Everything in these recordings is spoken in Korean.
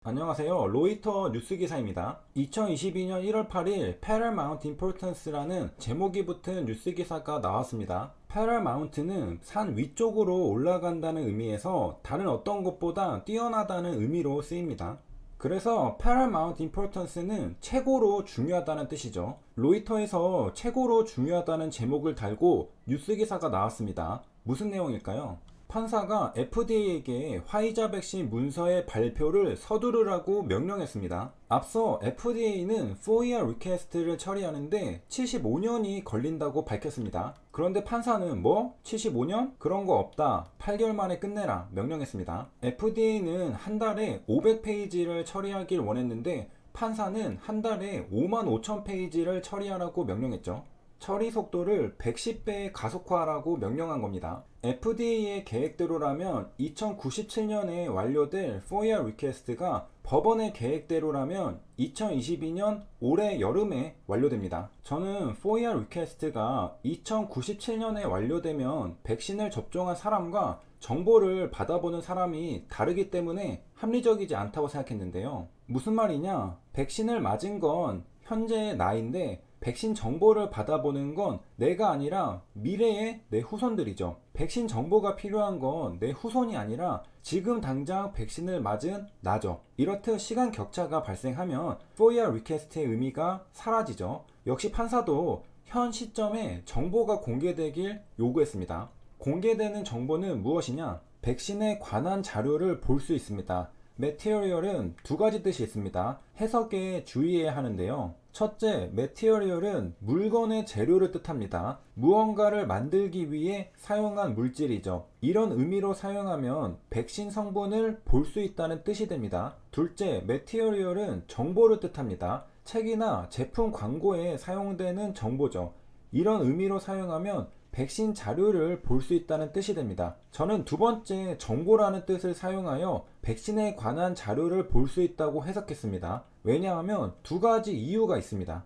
안녕하세요. 로이터 뉴스 기사입니다. 2022년 1월 8일 Paramount Importance라는 제목이 붙은 뉴스 기사가 나왔습니다. Paramount는 산 위쪽으로 올라간다는 의미에서 다른 어떤 것보다 뛰어나다는 의미로 쓰입니다. 그래서 Paramount Importance는 최고로 중요하다는 뜻이죠. 로이터에서 최고로 중요하다는 제목을 달고 뉴스 기사가 나왔습니다. 무슨 내용일까요? 판사가 FDA에게 화이자 백신 문서의 발표를 서두르라고 명령했습니다. 앞서 FDA는 FOIA 리퀘스트를 처리하는데 75년이 걸린다고 밝혔습니다. 그런데 판사는 75년? 그런 거 없다. 8개월 만에 끝내라 명령했습니다. FDA는 한 달에 500페이지를 처리하길 원했는데 판사는 한 달에 5만 5천 페이지를 처리하라고 명령했죠. 처리 속도를 110배 가속화하라고 명령한 겁니다. FDA의 계획대로라면 2097년에 완료될 FOIA 리퀘스트가 법원의 계획대로라면 2022년 올해 여름에 완료됩니다. 저는 FOIA 리퀘스트가 2097년에 완료되면 백신을 접종한 사람과 정보를 받아보는 사람이 다르기 때문에 합리적이지 않다고 생각했는데요. 무슨 말이냐? 백신을 맞은 건 현재의 나인데 백신 정보를 받아보는 건 내가 아니라 미래의 내 후손들이죠. 백신 정보가 필요한 건 내 후손이 아니라 지금 당장 백신을 맞은 나죠. 이렇듯 시간 격차가 발생하면 FOIA 리퀘스트의 의미가 사라지죠. 역시 판사도 현 시점에 정보가 공개되길 요구했습니다. 공개되는 정보는 무엇이냐? 백신에 관한 자료를 볼 수 있습니다. material은 두 가지 뜻이 있습니다. 해석에 주의해야 하는데요. 첫째, material은 물건의 재료를 뜻합니다. 무언가를 만들기 위해 사용한 물질이죠. 이런 의미로 사용하면 백신 성분을 볼 수 있다는 뜻이 됩니다. 둘째, material은 정보를 뜻합니다. 책이나 제품 광고에 사용되는 정보죠. 이런 의미로 사용하면 백신 자료를 볼 수 있다는 뜻이 됩니다. 저는 두 번째 정보라는 뜻을 사용하여 백신에 관한 자료를 볼 수 있다고 해석했습니다. 왜냐하면 두 가지 이유가 있습니다.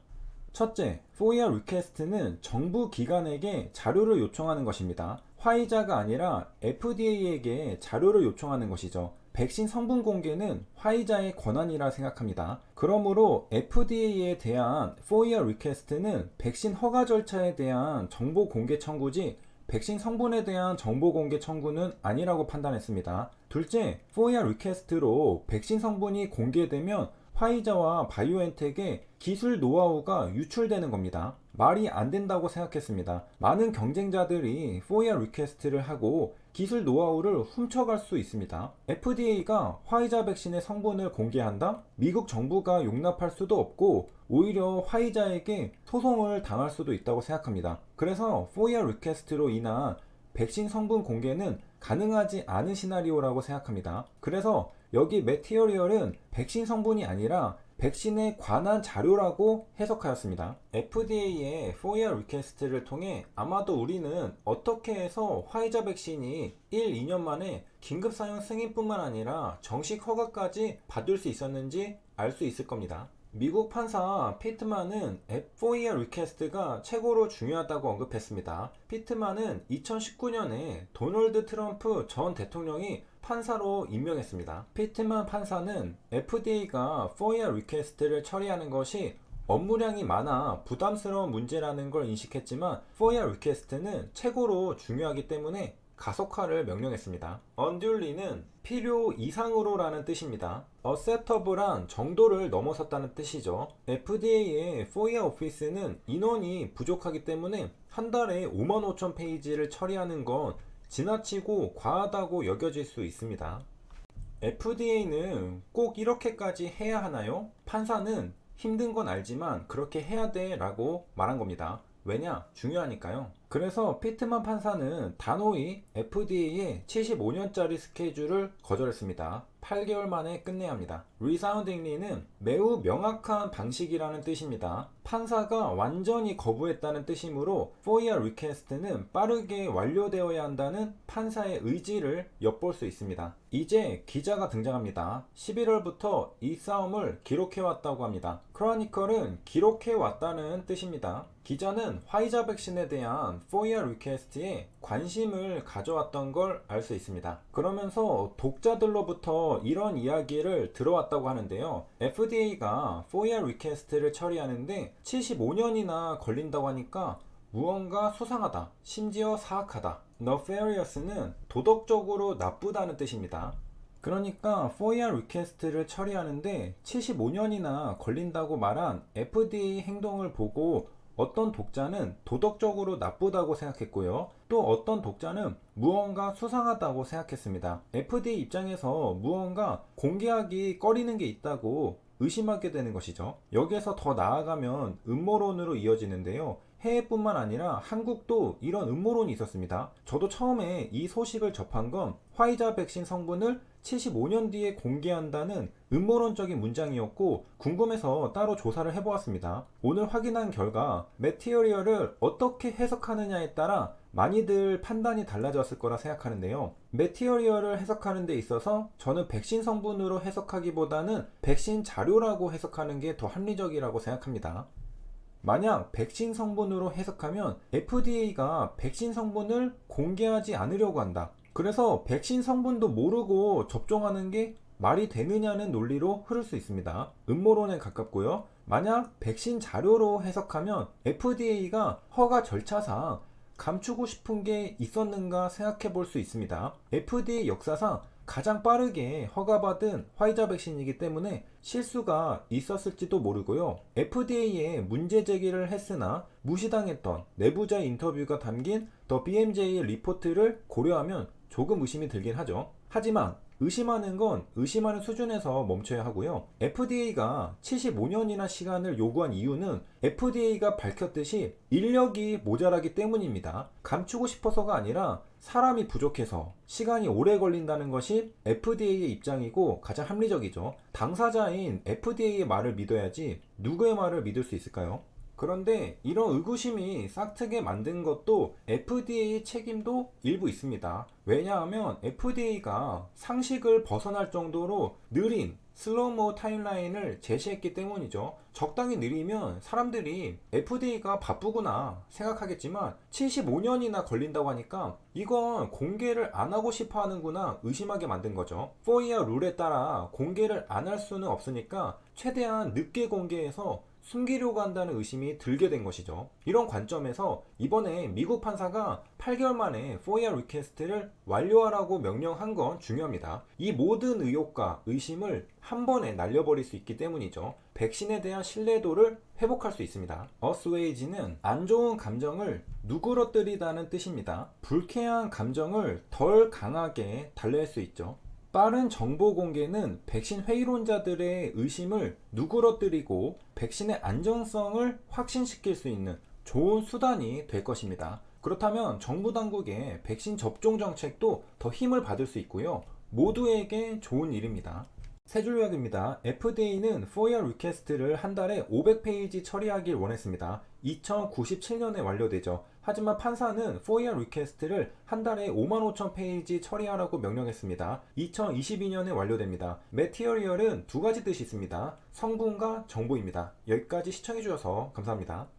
첫째, FOIA 리퀘스트는 정부 기관에게 자료를 요청하는 것입니다. 화이자가 아니라 FDA에게 자료를 요청하는 것이죠. 백신 성분 공개는 화이자의 권한이라 생각합니다. 그러므로 FDA에 대한 FOIA 리퀘스트는 백신 허가 절차에 대한 정보 공개 청구지 백신 성분에 대한 정보 공개 청구는 아니라고 판단했습니다. 둘째, FOIA 리퀘스트로 백신 성분이 공개되면 화이자와 바이오엔텍의 기술 노하우가 유출되는 겁니다. 말이 안 된다고 생각했습니다. 많은 경쟁자들이 FOIA 리퀘스트를 하고 기술 노하우를 훔쳐갈 수 있습니다. FDA가 화이자 백신의 성분을 공개한다? 미국 정부가 용납할 수도 없고 오히려 화이자에게 소송을 당할 수도 있다고 생각합니다. 그래서 FOIA 리퀘스트로 인한 백신 성분 공개는 가능하지 않은 시나리오라고 생각합니다. 그래서 여기 material은 백신 성분이 아니라 백신에 관한 자료라고 해석하였습니다. FDA의 FOIA 리퀘스트를 통해 아마도 우리는 어떻게 해서 화이자 백신이 1, 2년 만에 긴급 사용 승인뿐만 아니라 정식 허가까지 받을 수 있었는지 알 수 있을 겁니다. 미국 판사 피트만은 FOIA 리퀘스트가 최고로 중요하다고 언급했습니다. 피트만은 2019년에 도널드 트럼프 전 대통령이 판사로 임명했습니다. 피트만 판사는 FDA가 FOIA 리퀘스트를 처리하는 것이 업무량이 많아 부담스러운 문제라는 걸 인식했지만 FOIA 리퀘스트는 최고로 중요하기 때문에 가속화를 명령했습니다. unduly는 필요 이상으로 라는 뜻입니다. acceptable란 정도를 넘어섰다는 뜻이죠. FDA의 FOIA 오피스는 인원이 부족하기 때문에 한 달에 5만 5천 페이지를 처리하는 건 지나치고 과하다고 여겨질 수 있습니다. FDA는 꼭 이렇게까지 해야 하나요? 판사는 힘든 건 알지만 그렇게 해야 돼 라고 말한 겁니다. 왜냐? 중요하니까요. 그래서 피트만 판사는 단호히 FDA의 75년짜리 스케줄을 거절했습니다. 8개월 만에 끝내야 합니다. resoundingly는 매우 명확한 방식이라는 뜻입니다. 판사가 완전히 거부했다는 뜻이므로 FOIA 리퀘스트는 빠르게 완료되어야 한다는 판사의 의지를 엿볼 수 있습니다. 이제 기자가 등장합니다. 11월부터 이 싸움을 기록해왔다고 합니다. 크로니컬은 기록해왔다는 뜻입니다. 기자는 화이자 백신에 대한 FOIA 리퀘스트에 관심을 가져왔던 걸 알 수 있습니다. 그러면서 독자들로부터 이런 이야기를 들어왔다고 하는데요. FDA가 FOIA 리퀘스트를 처리하는데 75년이나 걸린다고 하니까 무언가 수상하다, 심지어 사악하다. Nefarious는 도덕적으로 나쁘다는 뜻입니다. 그러니까 FOIA 리퀘스트를 처리하는데 75년이나 걸린다고 말한 FDA 행동을 보고 어떤 독자는 도덕적으로 나쁘다고 생각했고요. 또 어떤 독자는 무언가 수상하다고 생각했습니다. FDA 입장에서 무언가 공개하기 꺼리는 게 있다고 의심하게 되는 것이죠. 여기에서 더 나아가면 음모론으로 이어지는데요. 해외뿐만 아니라 한국도 이런 음모론이 있었습니다. 저도 처음에 이 소식을 접한 건 화이자 백신 성분을 75년 뒤에 공개한다는 음모론적인 문장이었고 궁금해서 따로 조사를 해보았습니다. 오늘 확인한 결과 매티리얼을 어떻게 해석하느냐에 따라 많이들 판단이 달라졌을 거라 생각하는데요. 매티리얼을 해석하는 데 있어서 저는 백신 성분으로 해석하기보다는 백신 자료라고 해석하는 게 더 합리적이라고 생각합니다. 만약 백신 성분으로 해석하면 FDA가 백신 성분을 공개하지 않으려고 한다. 그래서 백신 성분도 모르고 접종하는 게 말이 되느냐는 논리로 흐를 수 있습니다. 음모론에 가깝고요. 만약 백신 자료로 해석하면 FDA가 허가 절차상 감추고 싶은 게 있었는가 생각해 볼 수 있습니다. FDA 역사상 가장 빠르게 허가받은 화이자 백신이기 때문에 실수가 있었을지도 모르고요. FDA에 문제 제기를 했으나 무시당했던 내부자 인터뷰가 담긴 더 BMJ 리포트를 고려하면 조금 의심이 들긴 하죠. 하지만 의심하는 건 의심하는 수준에서 멈춰야 하고요. FDA가 75년이나 시간을 요구한 이유는 FDA가 밝혔듯이 인력이 모자라기 때문입니다. 감추고 싶어서가 아니라 사람이 부족해서 시간이 오래 걸린다는 것이 FDA의 입장이고 가장 합리적이죠. 당사자인 FDA의 말을 믿어야지 누구의 말을 믿을 수 있을까요? 그런데 이런 의구심이 싹트게 만든 것도 FDA의 책임도 일부 있습니다. 왜냐하면 FDA가 상식을 벗어날 정도로 느린 슬로우모 타임라인을 제시했기 때문이죠. 적당히 느리면 사람들이 FDA가 바쁘구나 생각하겠지만 75년이나 걸린다고 하니까 이건 공개를 안 하고 싶어 하는구나 의심하게 만든 거죠. FOIA 룰에 따라 공개를 안 할 수는 없으니까 최대한 늦게 공개해서 숨기려고 한다는 의심이 들게 된 것이죠. 이런 관점에서 이번에 미국 판사가 8개월 만에 FOIA 리퀘스트를 완료하라고 명령한 건 중요합니다. 이 모든 의혹과 의심을 한 번에 날려버릴 수 있기 때문이죠. 백신에 대한 신뢰도를 회복할 수 있습니다. 어스웨이지는 안 좋은 감정을 누그러뜨리다는 뜻입니다. 불쾌한 감정을 덜 강하게 달랠 수 있죠. 빠른 정보 공개는 백신 회의론자들의 의심을 누그러뜨리고 백신의 안정성을 확신시킬 수 있는 좋은 수단이 될 것입니다. 그렇다면 정부 당국의 백신 접종 정책도 더 힘을 받을 수 있고요. 모두에게 좋은 일입니다. 세 줄 요약입니다. FDA는 FOIA 리퀘스트를 한 달에 500페이지 처리하길 원했습니다. 2097년에 완료되죠. 하지만 판사는 FOIA 리퀘스트를 한 달에 55,000페이지 처리하라고 명령했습니다. 2022년에 완료됩니다. 매티리얼은 두 가지 뜻이 있습니다. 성분과 정보입니다. 여기까지 시청해주셔서 감사합니다.